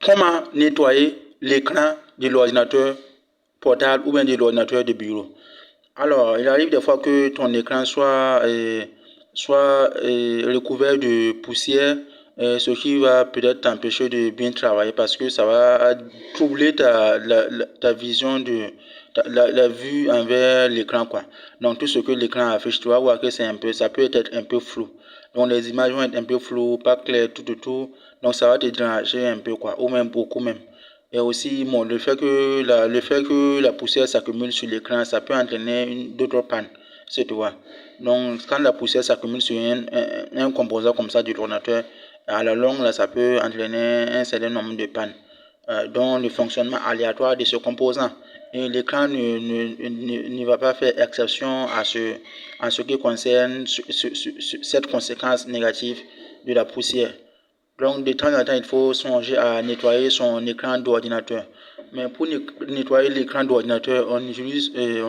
Comment nettoyer l'écran de l'ordinateur portable ou bien de l'ordinateur de bureau? Alors, il arrive des fois que ton écran soit recouvert de poussière, ce qui va peut-être t'empêcher de bien travailler parce que ça va troubler ta vision la vue envers l'écran, quoi. Donc, tout ce que l'écran affiche, tu vas voir que ça peut être un peu flou. Donc, les images vont être un peu floues, pas claires, tout. Donc, ça va te déranger un peu, quoi, ou même beaucoup même. Et aussi, bon, le fait que la poussière s'accumule sur l'écran, ça peut entraîner d'autres pannes, c'est tout. Donc, quand la poussière s'accumule sur un composant comme ça de l'ordinateur, à la longue, là, ça peut entraîner un certain nombre de pannes, dont le fonctionnement aléatoire de ce composant. Et l'écran ne va pas faire exception en ce qui concerne cette conséquence négative de la poussière. Donc, de temps en temps, il faut songer à nettoyer son écran d'ordinateur. Mais pour nettoyer l'écran d'ordinateur, on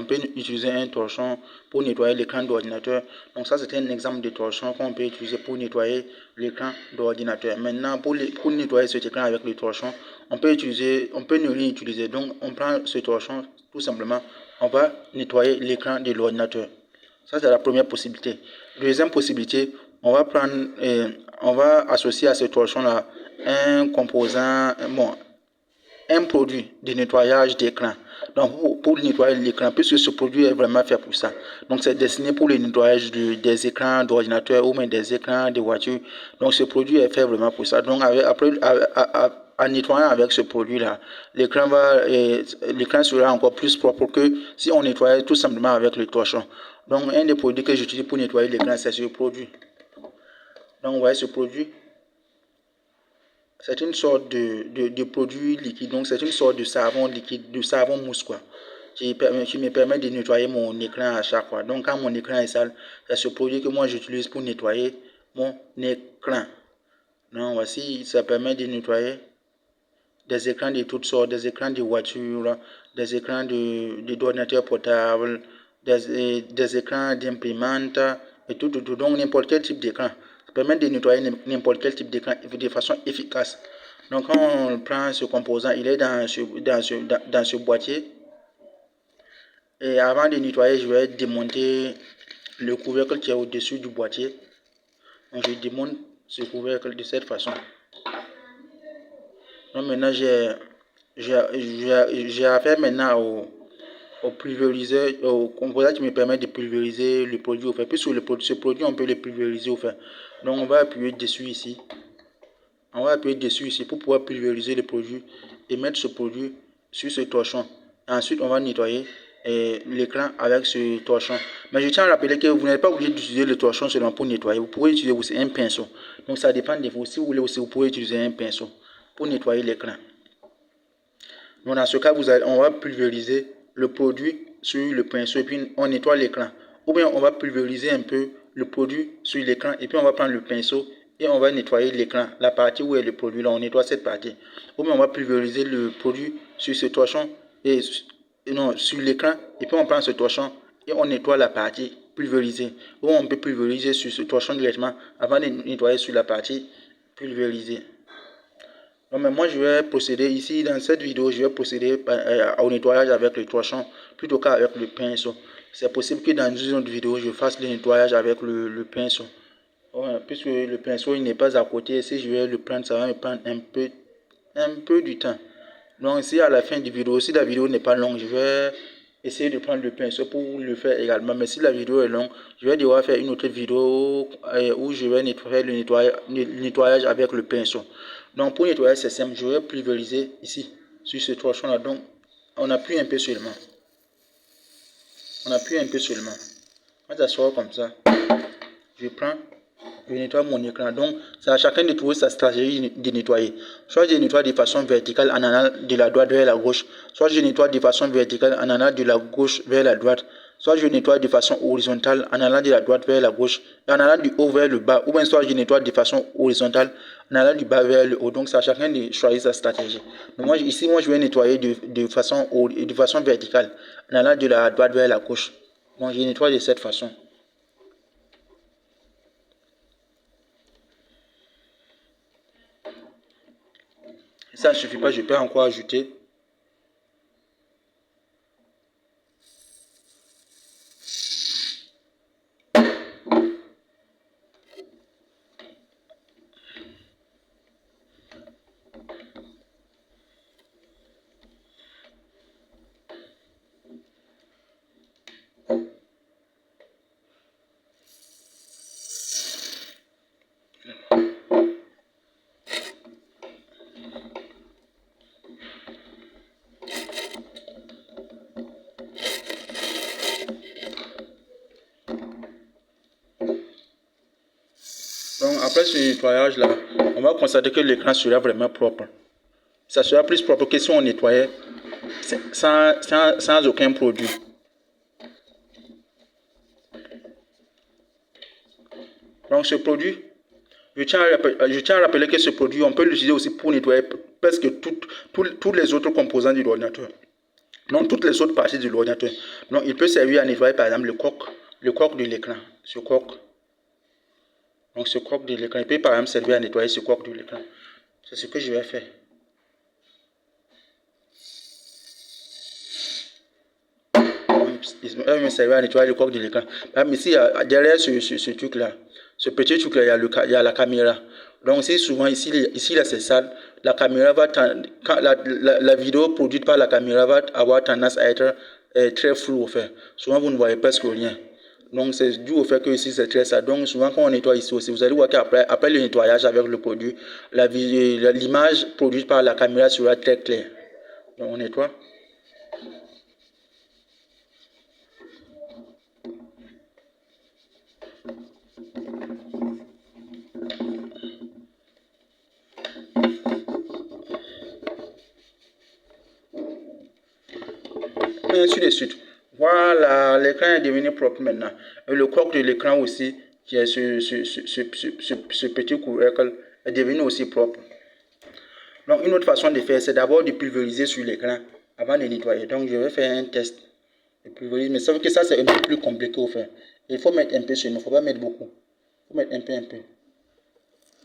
peut utiliser un torchon pour nettoyer l'écran d'ordinateur. Donc, ça, c'est un exemple de torchon qu'on peut utiliser pour nettoyer l'écran d'ordinateur. Maintenant, pour nettoyer cet écran avec le torchon, on peut ne rien utiliser. Donc, on prend ce torchon, tout simplement, on va nettoyer l'écran de l'ordinateur. Ça, c'est la première possibilité. Deuxième possibilité, on va associer à ce torchon-là un composant, un produit de nettoyage d'écran. Donc, pour nettoyer l'écran, puisque ce produit est vraiment fait pour ça. Donc, c'est destiné pour le nettoyage des écrans d'ordinateur ou même des écrans de voiture. Donc, ce produit est fait vraiment pour ça. Donc, en nettoyant avec ce produit-là, l'écran sera encore plus propre que si on nettoyait tout simplement avec le torchon. Donc, un des produits que j'utilise pour nettoyer l'écran, c'est ce produit. Donc, vous voyez ce produit. C'est une sorte de produit liquide. Donc, c'est une sorte de savon liquide, de savon mousse, quoi, qui me permet de nettoyer mon écran à chaque fois. Donc, quand mon écran est sale, c'est ce produit que moi j'utilise pour nettoyer mon écran. Donc, voici, ça permet de nettoyer des écrans de toutes sortes, des écrans de voiture, des écrans d'ordinateur portable, des écrans d'imprimante et tout. Donc, n'importe quel type d'écran. Ça permet de nettoyer n'importe quel type d'écran de façon efficace. Donc, quand on prend ce composant, il est dans ce boîtier. Et avant de nettoyer, je vais démonter le couvercle qui est au-dessus du boîtier. Donc, je démonte ce couvercle de cette façon. Donc, maintenant, j'ai affaire maintenant au pulvériseur, au composant qui me permet de pulvériser le produit au fait. Puisque ce produit, on peut le pulvériser au fait. Donc, on va appuyer dessus ici. On va appuyer dessus ici pour pouvoir pulvériser le produit et mettre ce produit sur ce torchon. Ensuite, on va nettoyer l'écran avec ce torchon. Mais je tiens à rappeler que vous n'êtes pas obligé d'utiliser le torchon seulement pour nettoyer. Vous pouvez utiliser aussi un pinceau. Donc, ça dépend de vous. Si vous voulez aussi, vous pouvez utiliser un pinceau pour nettoyer l'écran. Donc, dans ce cas, on va pulvériser le produit sur le pinceau et puis on nettoie l'écran. Ou bien, on va pulvériser un peu le produit sur l'écran et puis on va prendre le pinceau et on va nettoyer l'écran, la partie où est le produit, là, on nettoie cette partie. Ou bien on va pulvériser le produit sur ce torchon sur l'écran et puis on prend ce torchon et on nettoie la partie pulvérisée. Ou on peut pulvériser sur ce torchon directement avant de nettoyer sur la partie pulvérisée. Non, mais moi je vais procéder ici dans cette vidéo, je vais procéder au nettoyage avec le torchon plutôt qu'avec le pinceau. C'est possible que dans une autre vidéo, je fasse le nettoyage avec le pinceau. Ouais, puisque le pinceau il n'est pas à côté, si je vais le prendre, ça va me prendre un peu du temps. Donc ici à la fin du vidéo, si la vidéo n'est pas longue, je vais essayer de prendre le pinceau pour le faire également. Mais si la vidéo est longue, je vais devoir faire une autre vidéo où je vais faire le nettoyage avec le pinceau. Donc pour nettoyer, c'est simple, je vais pulvériser ici, sur ce torchon là. Donc on appuie un peu seulement. On appuie un peu seulement. Quand ça sort comme ça, je prends. Je nettoie mon écran. Donc, c'est à chacun de trouver sa stratégie de nettoyer. Soit je nettoie de façon verticale en allant de la droite vers la gauche. Soit je nettoie de façon verticale en allant de la gauche vers la droite. Soit je nettoie de façon horizontale en allant de la droite vers la gauche. Et en allant du haut vers le bas. Ou bien soit je nettoie de façon horizontale en allant du bas vers le haut. Donc, c'est à chacun de choisir sa stratégie. Donc, moi, je vais nettoyer de façon verticale en allant de la droite vers la gauche. Donc, je nettoie de cette façon. Ça ne suffit pas, je peux encore ajouter. Donc après ce nettoyage là, on va constater que l'écran sera vraiment propre. Ça sera plus propre que si on nettoyait sans aucun produit. Donc ce produit, je tiens à rappeler que ce produit, on peut l'utiliser aussi pour nettoyer presque tous les autres composants de l'ordinateur. Donc toutes les autres parties de l'ordinateur. Donc il peut servir à nettoyer par exemple le coq de l'écran. Ce coq. Donc ce coq de l'écran, il peut par exemple servir à nettoyer ce coq de l'écran. C'est ce que je vais faire. Il va me servir à nettoyer le coq de l'écran. Mais ici, derrière ce truc-là, ce petit truc-là, il y a la caméra. Donc si souvent ici là c'est sale, la caméra va quand la vidéo produite par la caméra va avoir tendance à être très floue au fait. Souvent vous ne voyez presque rien. Donc c'est dû au fait que ici c'est très sale. Donc souvent quand on nettoie ici aussi, vous allez voir qu'après le nettoyage avec le produit, l'image produite par la caméra sera très claire. Donc on nettoie. Et ainsi de suite. Voilà, l'écran est devenu propre maintenant. Et le coq de l'écran aussi, qui est ce petit couvercle, est devenu aussi propre. Donc une autre façon de faire, c'est d'abord de pulvériser sur l'écran avant de nettoyer. Donc je vais faire un test de pulvériser. Mais sauf que ça c'est un peu plus compliqué au fait. Il faut mettre un peu sur nous, il ne faut pas mettre beaucoup. Il faut mettre un peu.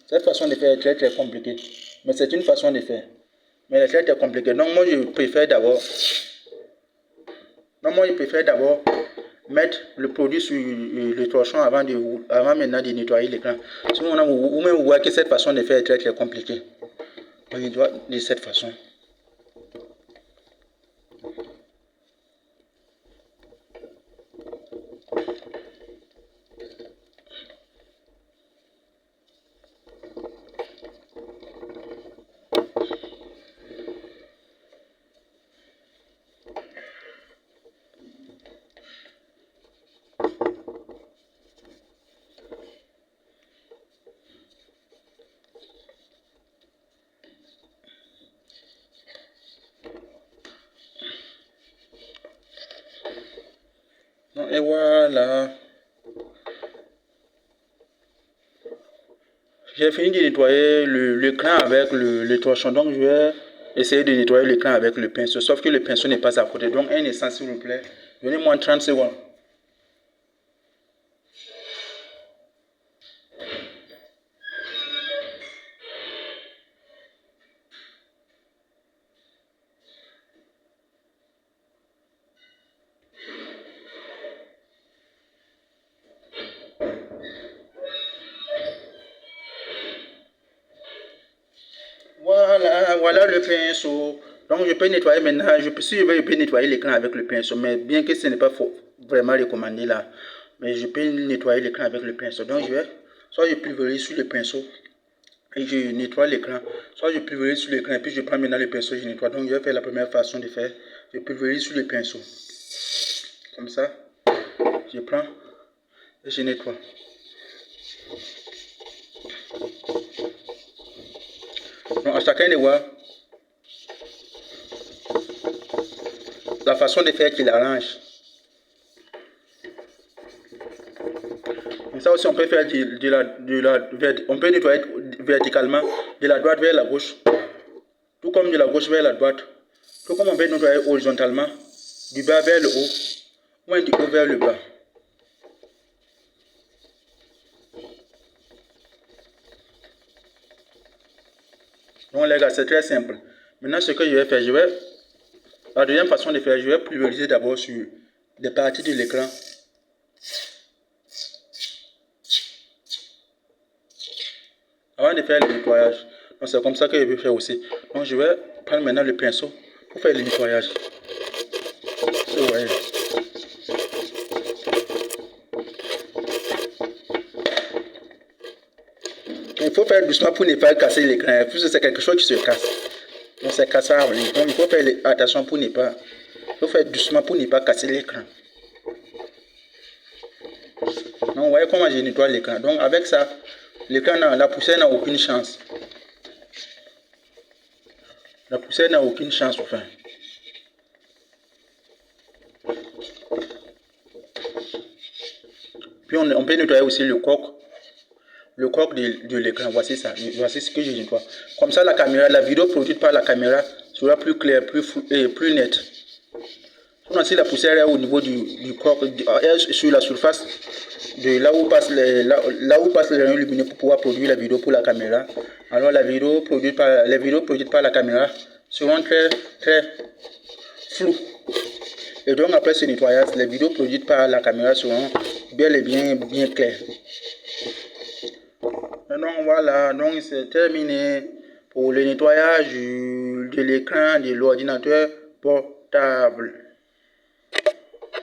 Cette façon de faire est très très compliquée. Mais c'est une façon de faire. Mais elle est très très compliquée. Donc moi je préfère d'abord mettre le produit sur le torchon avant maintenant de nettoyer l'écran. Sinon, vous même voyez que cette façon de faire est très très compliquée. Donc, il doit de cette façon. Et voilà. J'ai fini de nettoyer l'écran avec le torchon. Donc je vais essayer de nettoyer l'écran avec le pinceau. Sauf que le pinceau n'est pas à côté. Donc un instant s'il vous plaît. Donnez-moi 30 secondes. Voilà le pinceau. Donc je peux nettoyer maintenant. Si je veux, je peux nettoyer l'écran avec le pinceau. Mais bien que ce n'est pas vraiment recommandé là. Mais je peux nettoyer l'écran avec le pinceau. Donc je vais, soit je pulvérise sur le pinceau et je nettoie l'écran. Soit je pulvérise sur l'écran et puis je prends maintenant le pinceau et je nettoie. Donc je vais faire la première façon de faire. Je pulvérise sur le pinceau. Comme ça. Je prends et je nettoie. Donc à chacun de voir la façon de faire qu'il arrange. Ça aussi, on peut faire on peut nettoyer verticalement de la droite vers la gauche, tout comme de la gauche vers la droite, tout comme on peut nettoyer horizontalement du bas vers le haut ou du haut vers le bas. Donc les gars, c'est très simple. Maintenant, ce que je vais faire, la deuxième façon de faire, je vais pulvériser d'abord sur des parties de l'écran. Avant de faire le nettoyage. Donc c'est comme ça que je vais faire aussi. Donc je vais prendre maintenant le pinceau pour faire le nettoyage. Vous voyez. Il faut faire doucement pour ne pas casser l'écran, puisque c'est quelque chose qui se casse. Donc c'est cassable. Donc il faut faire attention pour ne pas. Il faut faire doucement pour ne pas casser l'écran. Donc vous voyez comment je nettoie l'écran. Donc avec ça, l'écran, la poussière n'a aucune chance. La poussière n'a aucune chance enfin. Puis on peut nettoyer aussi le coq. Le coq de l'écran, voici ça, voici ce que je nettoie. Comme ça, la caméra, la vidéo produite par la caméra sera plus claire, plus nette. Si la poussière est au niveau du coq, sur la surface de là où passe les rayons lumineux pour pouvoir produire la vidéo pour la caméra, alors les vidéos produites par la caméra seront très floues. Et donc après ce nettoyage, les vidéos produites par la caméra seront bel et bien claires. Donc voilà, donc c'est terminé pour le nettoyage de l'écran de l'ordinateur portable.